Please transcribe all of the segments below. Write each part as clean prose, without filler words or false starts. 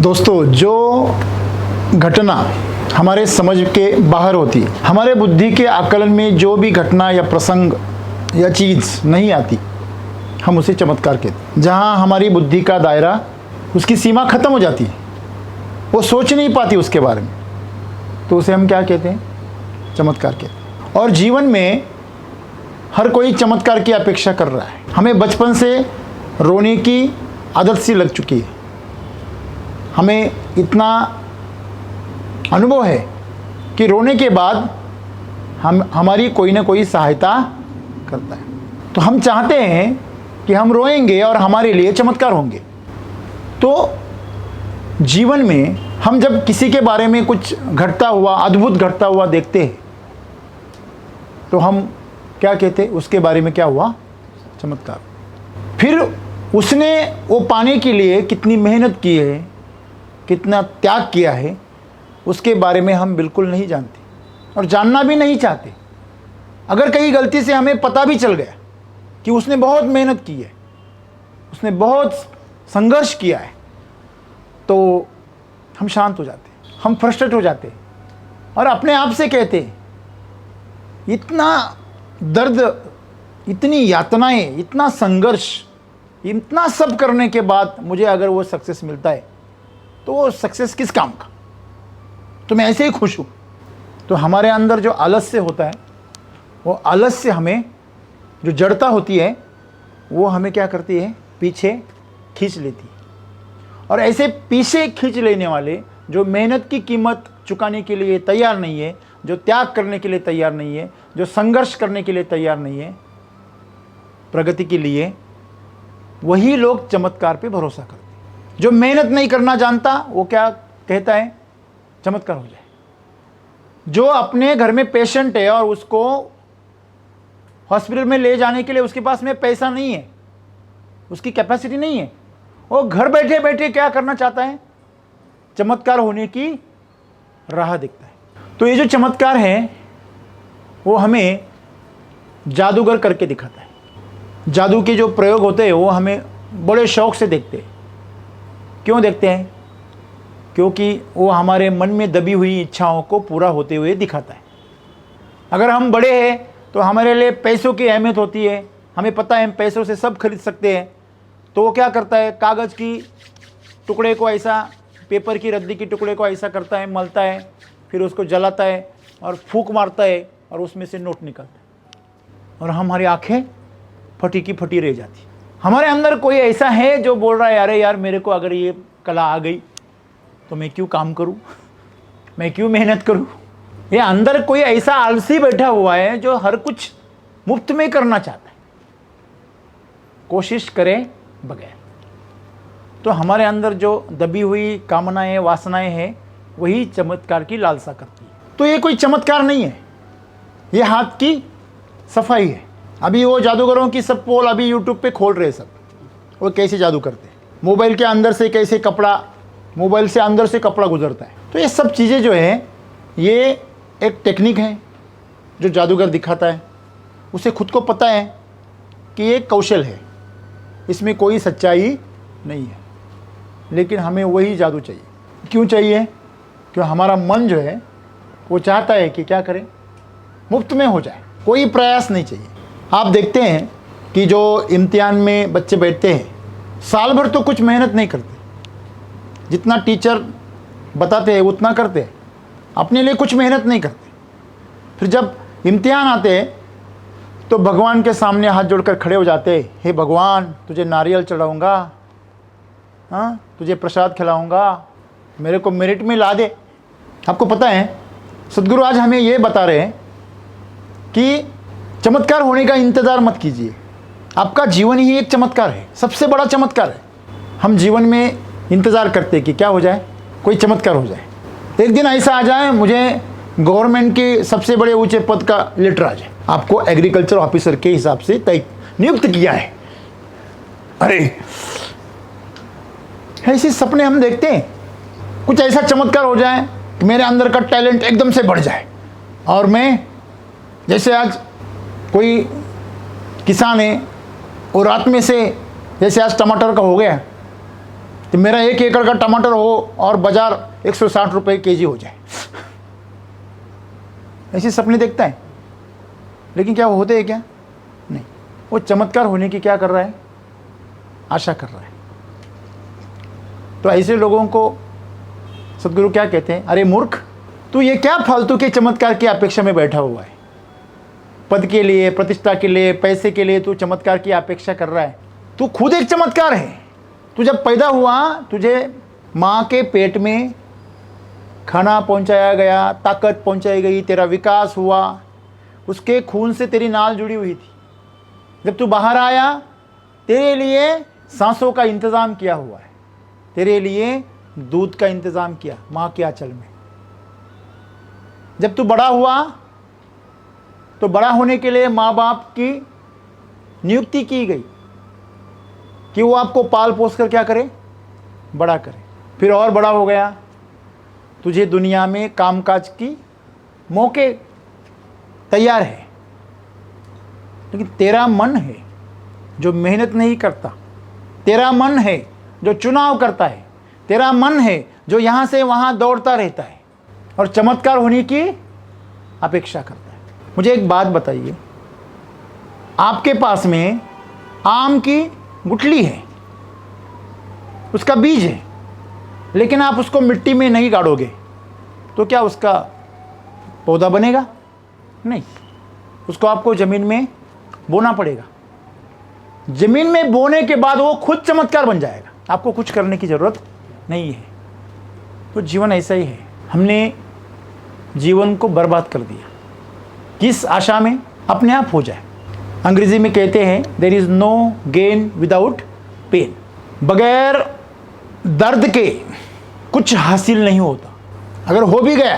दोस्तों, जो घटना हमारे समझ के बाहर होती है, हमारे बुद्धि के आकलन में जो भी घटना या प्रसंग या चीज़ नहीं आती, हम उसे चमत्कार कहते हैं। जहाँ हमारी बुद्धि का दायरा, उसकी सीमा ख़त्म हो जाती है, वो सोच नहीं पाती उसके बारे में, तो उसे हम क्या कहते हैं? चमत्कार कहते हैं। और जीवन में हर कोई चमत्कार की अपेक्षा कर रहा है। हमें बचपन से रोने की आदत सी लग चुकी है। हमें इतना अनुभव है कि रोने के बाद हमारी कोई ना कोई सहायता करता है। तो हम चाहते हैं कि हम रोएंगे और हमारे लिए चमत्कार होंगे। तो जीवन में हम जब किसी के बारे में कुछ घटता हुआ, अद्भुत घटता हुआ देखते हैं, तो हम क्या कहते हैं? उसके बारे में क्या हुआ? चमत्कार। फिर उसने वो पाने के लिए कितनी मेहनत की है, कितना त्याग किया है, उसके बारे में हम बिल्कुल नहीं जानते और जानना भी नहीं चाहते। अगर कहीं गलती से हमें पता भी चल गया कि उसने बहुत मेहनत की है, उसने बहुत संघर्ष किया है, तो हम शांत हो जाते, हम फ्रस्ट्रेट हो जाते और अपने आप से कहते, इतना दर्द, इतनी यातनाएं, इतना संघर्ष, इतना सब करने के बाद मुझे अगर वो सक्सेस मिलता है, तो वो सक्सेस किस काम का? तो मैं ऐसे ही खुश हूँ। तो हमारे अंदर जो आलस्य होता है, वो आलस्य हमें, जो जड़ता होती है, वो हमें क्या करती है? पीछे खींच लेती है। और ऐसे पीछे खींच लेने वाले, जो मेहनत की कीमत चुकाने के लिए तैयार नहीं है, जो त्याग करने के लिए तैयार नहीं है, जो संघर्ष करने के लिए तैयार नहीं है प्रगति के लिए, वही लोग चमत्कार पे भरोसा करते हैं। जो मेहनत नहीं करना जानता, वो क्या कहता है? चमत्कार हो जाए। जो अपने घर में पेशेंट है और उसको हॉस्पिटल में ले जाने के लिए उसके पास में पैसा नहीं है, उसकी कैपेसिटी नहीं है, वो घर बैठे बैठे क्या करना चाहता है? चमत्कार होने की राह दिखता है। तो ये जो चमत्कार है, वो हमें जादूगर करके दिखाता है। जादू के जो प्रयोग होते हैं, वो हमें बड़े शौक से देखते हैं। क्यों देखते हैं? क्योंकि वो हमारे मन में दबी हुई इच्छाओं को पूरा होते हुए दिखाता है। अगर हम बड़े हैं तो हमारे लिए पैसों की अहमियत होती है, हमें पता है हम पैसों से सब खरीद सकते हैं। तो वो क्या करता है? कागज़ की टुकड़े को ऐसा, पेपर की रद्दी की टुकड़े को ऐसा करता है, मलता है, फिर उसको जलाता है और फूंक मारता है और उसमें से नोट निकलता है और हमारी आंखें फटी की फटी रह जाती। हमारे अंदर कोई ऐसा है जो बोल रहा है, अरे यार, मेरे को अगर ये कला आ गई तो मैं क्यों काम करूं, मैं क्यों मेहनत करूं? ये अंदर कोई ऐसा आलसी बैठा हुआ है जो हर कुछ मुफ्त में करना चाहता है, कोशिश करे बगैर। तो हमारे अंदर जो दबी हुई कामनाएं, वासनाएं हैं, वही चमत्कार की लालसा करती है। तो ये कोई चमत्कार नहीं है, ये हाथ की सफाई है। अभी वो जादूगरों की सब पोल अभी यूट्यूब पे खोल रहे सब, वो कैसे जादू करते हैं, मोबाइल के अंदर से कैसे कपड़ा, मोबाइल से अंदर से कपड़ा गुजरता है। तो ये सब चीज़ें जो है, ये एक टेक्निक है जो जादूगर दिखाता है। उसे खुद को पता है कि ये कौशल है, इसमें कोई सच्चाई नहीं है, लेकिन हमें वही जादू चाहिए। क्यों चाहिए? क्यों हमारा मन जो है वो चाहता है कि क्या करें? मुफ्त में हो जाए, कोई प्रयास नहीं चाहिए। आप देखते हैं कि जो इम्तिहान में बच्चे बैठते हैं, साल भर तो कुछ मेहनत नहीं करते, जितना टीचर बताते हैं उतना करते हैं, अपने लिए कुछ मेहनत नहीं करते। फिर जब इम्तिहान आते हैं तो भगवान के सामने हाथ जोड़कर खड़े हो जाते हैं, हे भगवान, तुझे नारियल चढ़ाऊँगा, हाँ, तुझे प्रसाद खिलाऊँगा, मेरे को मेरिट में ला दे। आपको पता है, सदगुरु आज हमें ये बता रहे हैं कि चमत्कार होने का इंतज़ार मत कीजिए। आपका जीवन ही एक चमत्कार है, सबसे बड़ा चमत्कार है। हम जीवन में इंतज़ार करते हैं कि क्या हो जाए, कोई चमत्कार हो जाए, एक दिन ऐसा आ जाए मुझे गवर्नमेंट के सबसे बड़े ऊंचे पद का लेटर आ जाए, आपको एग्रीकल्चर ऑफिसर के हिसाब से तय नियुक्त किया है। अरे, ऐसे सपने हम देखते हैं। कुछ ऐसा चमत्कार हो जाए कि मेरे अंदर का टैलेंट एकदम से बढ़ जाए और मैं, जैसे आज कोई किसान है और रात में से, जैसे आज टमाटर का हो गया, कि मेरा 1 एकड़ का टमाटर हो और बाजार 160 रुपये केजी हो जाए। ऐसे सपने देखता है, लेकिन क्या वो होते हैं क्या? नहीं। वो चमत्कार होने की क्या कर रहा है? आशा कर रहा है। तो ऐसे लोगों को सदगुरु क्या कहते हैं? अरे मूर्ख, तू ये क्या फालतू के चमत्कार की अपेक्षा में बैठा हुआ है? पद के लिए, प्रतिष्ठा के लिए, पैसे के लिए तू चमत्कार की अपेक्षा कर रहा है। तू खुद एक चमत्कार है। तू जब पैदा हुआ, तुझे माँ के पेट में खाना पहुंचाया गया, ताकत पहुंचाई गई, तेरा विकास हुआ, उसके खून से तेरी नाल जुड़ी हुई थी। जब तू बाहर आया, तेरे लिए सांसों का इंतज़ाम किया हुआ है, तेरे लिए दूध का इंतज़ाम किया माँ के आंचल में। जब तू बड़ा हुआ, तो बड़ा होने के लिए माँ बाप की नियुक्ति की गई कि वो आपको पाल पोस कर क्या करे? बड़ा करे। फिर और बड़ा हो गया, तुझे दुनिया में कामकाज की मौके तैयार है, लेकिन तेरा मन है जो मेहनत नहीं करता, तेरा मन है जो चुनाव करता है, तेरा मन है जो यहाँ से वहाँ दौड़ता रहता है और चमत्कार होने की अपेक्षा करता है। मुझे एक बात बताइए, आपके पास में आम की गुठली है, उसका बीज है, लेकिन आप उसको मिट्टी में नहीं गाड़ोगे तो क्या उसका पौधा बनेगा? नहीं। उसको आपको ज़मीन में बोना पड़ेगा। ज़मीन में बोने के बाद वो खुद चमत्कार बन जाएगा, आपको कुछ करने की ज़रूरत नहीं है। तो जीवन ऐसा ही है। हमने जीवन को बर्बाद कर दिया, किस आशा में? अपने आप हो जाए। अंग्रेजी में कहते हैं there is no gain without pain. बगैर दर्द के कुछ हासिल नहीं होता। अगर हो भी गया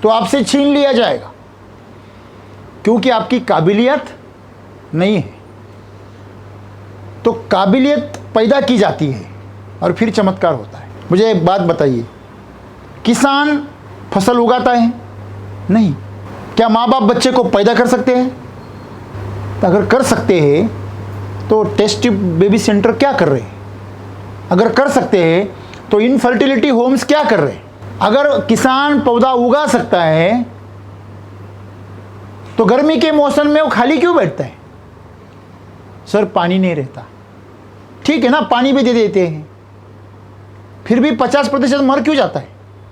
तो आपसे छीन लिया जाएगा, क्योंकि आपकी काबिलियत नहीं है। तो काबिलियत पैदा की जाती है और फिर चमत्कार होता है। मुझे एक बात बताइए, किसान फसल उगाता है? नहीं। क्या माँ बाप बच्चे को पैदा कर सकते हैं? तो अगर कर सकते हैं तो टेस्ट बेबी सेंटर क्या कर रहे हैं? अगर कर सकते हैं तो इनफर्टिलिटी होम्स क्या कर रहे हैं? अगर किसान पौधा उगा सकता है तो गर्मी के मौसम में वो खाली क्यों बैठता है? सर पानी नहीं रहता। ठीक है ना, पानी भी दे देते हैं, फिर भी 50% मर क्यों जाता है?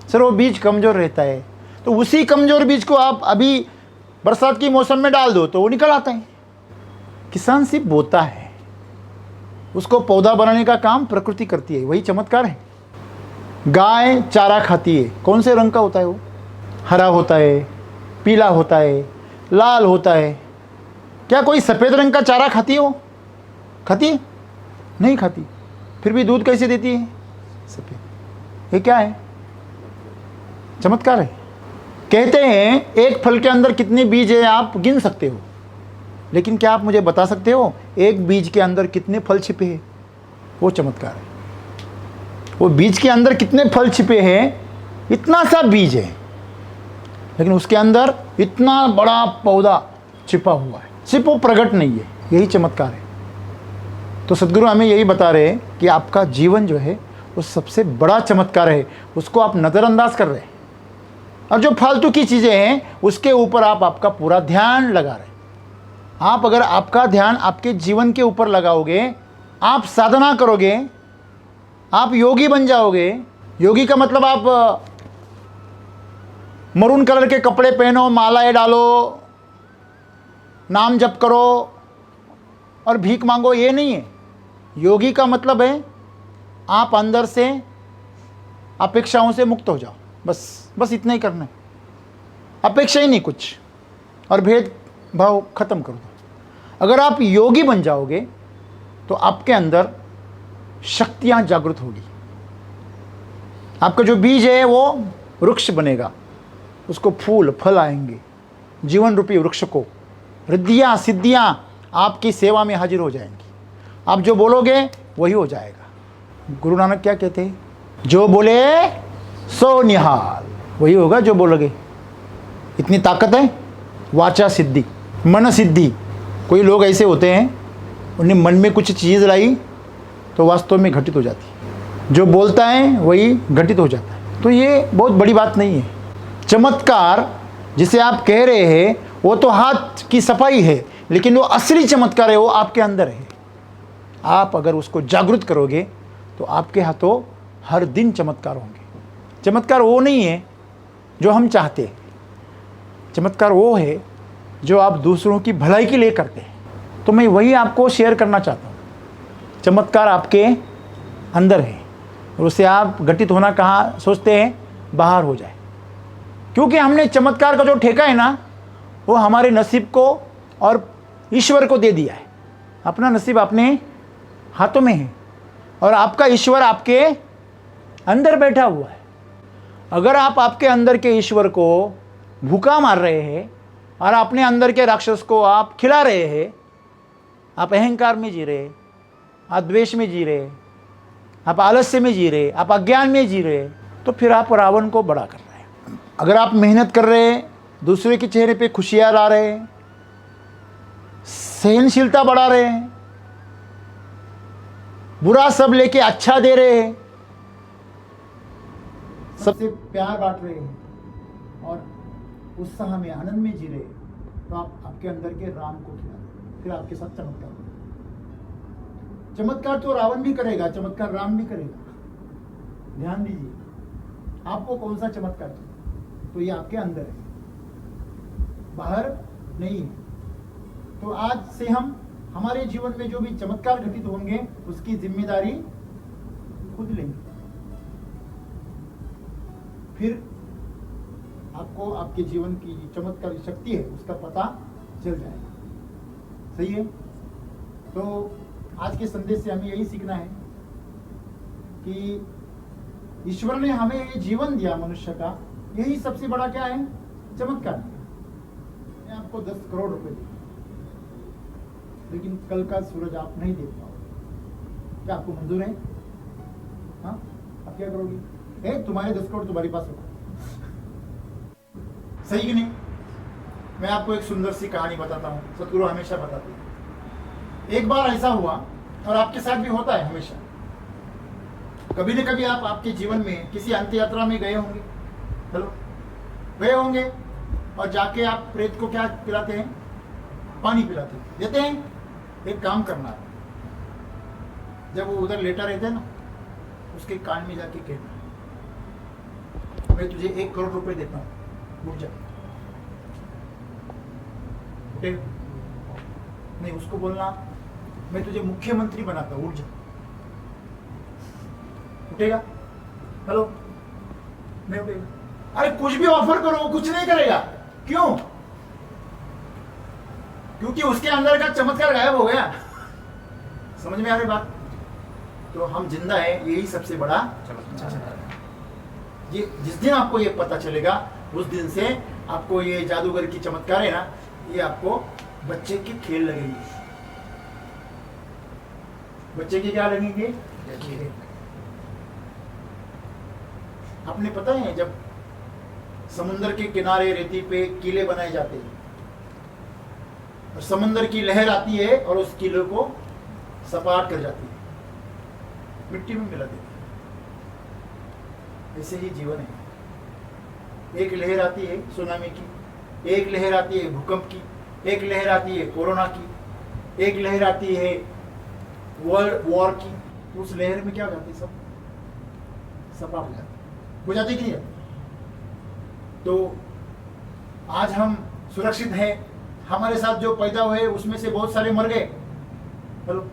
सर वो बीज कमज़ोर रहता है। तो उसी कमज़ोर बीज को आप अभी बरसात की मौसम में डाल दो तो वो निकल आता है। किसान सिर्फ बोता है, उसको पौधा बनाने का काम प्रकृति करती है, वही चमत्कार है। गाय चारा खाती है, कौन से रंग का होता है वो? हरा होता है, पीला होता है, लाल होता है। क्या कोई सफ़ेद रंग का चारा खाती है? वो खाती है? नहीं खाती। फिर भी दूध कैसे देती है? सफ़ेद। ये क्या है? चमत्कार है। कहते हैं एक फल के अंदर कितने बीज है आप गिन सकते हो, लेकिन क्या आप मुझे बता सकते हो एक बीज के अंदर कितने फल छिपे हैं? वो चमत्कार है। वो बीज के अंदर कितने फल छिपे हैं? इतना सा बीज है, लेकिन उसके अंदर इतना बड़ा पौधा छिपा हुआ है, सिर्फ वो प्रकट नहीं है। यही चमत्कार है। तो सदगुरु हमें यही बता रहे हैं कि आपका जीवन जो है वो सबसे बड़ा चमत्कार है, उसको आप नज़रअंदाज कर रहे हैं, और जो फालतू की चीज़ें हैं उसके ऊपर आप आपका पूरा ध्यान लगा रहे हैं। आप अगर आपका ध्यान आपके जीवन के ऊपर लगाओगे, आप साधना करोगे, आप योगी बन जाओगे। योगी का मतलब आप मरून कलर के कपड़े पहनो, मालाएं डालो, नाम जप करो और भीख मांगो, ये नहीं है। योगी का मतलब है आप अंदर से अपेक्षाओं से मुक्त हो जाओ। बस इतना ही करना है, अपेक्षा ही नहीं कुछ, और भेदभाव खत्म कर दो। अगर आप योगी बन जाओगे तो आपके अंदर शक्तियां जागृत होगी। आपका जो बीज है वो वृक्ष बनेगा, उसको फूल फल आएंगे। जीवन रूपी वृक्ष को रिद्धियाँ सिद्धियाँ आपकी सेवा में हाजिर हो जाएंगी। आप जो बोलोगे वही हो जाएगा। गुरु नानक क्या कहते हैं? जो बोले सो निहाल, वही होगा जो बोलोगे। इतनी ताकत है। वाचा सिद्धि, मन सिद्धि। कोई लोग ऐसे होते हैं, उन्हें मन में कुछ चीज़ लाई तो वास्तव में घटित हो जाती है। जो बोलता है वही घटित हो जाता है। तो ये बहुत बड़ी बात नहीं है। चमत्कार जिसे आप कह रहे हैं वो तो हाथ की सफाई है, लेकिन वो असली चमत्कार है वो आपके अंदर है। आप अगर उसको जागृत करोगे तो आपके हाथों हर दिन चमत्कार होंगे। चमत्कार वो नहीं है जो हम चाहते हैं, चमत्कार वो है जो आप दूसरों की भलाई के लिए करते हैं। तो मैं वही आपको शेयर करना चाहता हूँ। चमत्कार आपके अंदर है और उसे आप घटित होना कहाँ सोचते हैं, बाहर हो जाए। क्योंकि हमने चमत्कार का जो ठेका है ना, वो हमारे नसीब को और ईश्वर को दे दिया है। अपना नसीब अपने हाथों में है और आपका ईश्वर आपके अंदर बैठा हुआ है। अगर आप आपके अंदर के ईश्वर को भूखा मार रहे हैं और अपने अंदर के राक्षस को आप खिला रहे हैं, आप अहंकार में जी रहे, आप द्वेष में जी रहे, आप आलस्य में जी रहे, आप अज्ञान में जी रहे, तो फिर आप रावण को बड़ा कर रहे हैं। अगर आप मेहनत कर रहे हैं, दूसरे के चेहरे पे खुशियाँ ला रहे हैं, सहनशीलता बढ़ा रहे हैं, बुरा सब लेके अच्छा दे रहे हैं, सबसे प्यार बांट रहे हैं और उत्साह में आनंद में जी रहे, तो आप आपके अंदर के राम को खिला दो, फिर आपके साथ चमत्कार होगा। चमत्कार तो रावण भी करेगा, चमत्कार राम भी करेगा। ध्यान दीजिए, आपको कौन सा चमत्कार चाहिए, तो ये आपके अंदर है, बाहर नहीं है। तो आज से हम हमारे जीवन में जो भी चमत्कार घटित होंगे उसकी जिम्मेदारी खुद लेंगे। फिर आपको आपके जीवन की चमत्कार शक्ति है उसका पता चल जाएगा। सही है। तो आज के संदेश से हमें यही सीखना है कि ईश्वर ने हमें ये जीवन दिया मनुष्य का, यही सबसे बड़ा क्या है, चमत्कार। मैं आपको 10 करोड़ रुपए दूं, लेकिन कल का सूरज आप नहीं देख पाओगे, क्या आपको मंजूर है? हाँ, आप क्या करोगे? तुम्हारे 10 करोड़ तुम्हारे पास होगा। सही कि नहीं? मैं आपको एक सुंदर सी कहानी बताता हूँ, सतगुरु हमेशा बताते हैं। एक बार ऐसा हुआ, और आपके साथ भी होता है हमेशा, कभी न कभी आप आपके जीवन में किसी अंत यात्रा में गए होंगे, चलो गए होंगे, और जाके आप प्रेत को क्या पिलाते हैं? पानी पिलाते हैं, देते हैं। एक काम करना है, जब वो उधर लेटा रहते हैं ना, उसके कान में जाके कहना, मैं तुझे 1 करोड़ रुपए देता हूँ, उठ जा। नहीं, उसको बोलना, मैं तुझे मुख्यमंत्री बनाता हूँ, उठ जा। उठेगा? हेलो, नहीं उठेगा। अरे कुछ भी ऑफर करो, वो कुछ नहीं करेगा। क्यों? क्योंकि उसके अंदर का चमत्कार गायब हो गया। समझ में आ रही बात? तो हम जिंदा है, यही सबसे बड़ा चमत्कार है। ये जिस दिन आपको ये पता चलेगा, उस दिन से आपको ये जादूगर की चमत्कार है ना, ये आपको बच्चे के खेल लगेंगे। बच्चे के क्या लगेंगे? आपने पता है, जब समुद्र के किनारे रेती पे किले बनाए जाते हैं और समुद्र की लहर आती है और उस किले को सपाट कर जाती है, मिट्टी में मिला देती है। ऐसे ही जीवन है। एक लहर आती है सुनामी की, एक लहर आती है भूकंप की, एक लहर आती है कोरोना की, एक लहर आती है वर्ल्ड वॉर की। तो उस लहर में क्या हो जाती है? सब सपाट हो जाती हो जाती कि नहीं? तो आज हम सुरक्षित हैं। हमारे साथ जो पैदा हुए उसमें से बहुत सारे मर गए। चलो,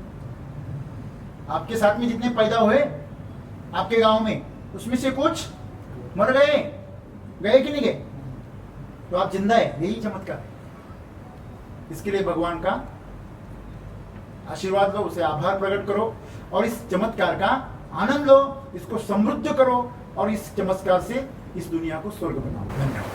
आपके साथ में जितने पैदा हुए आपके गांव में, उसमें से कुछ मर गए, गए कि नहीं गए? तो आप जिंदा है, यही चमत्कार है। इसके लिए भगवान का आशीर्वाद लो, उसे आभार प्रकट करो और इस चमत्कार का आनंद लो, इसको समृद्ध करो और इस चमत्कार से इस दुनिया को स्वर्ग बनाओ। धन्यवाद।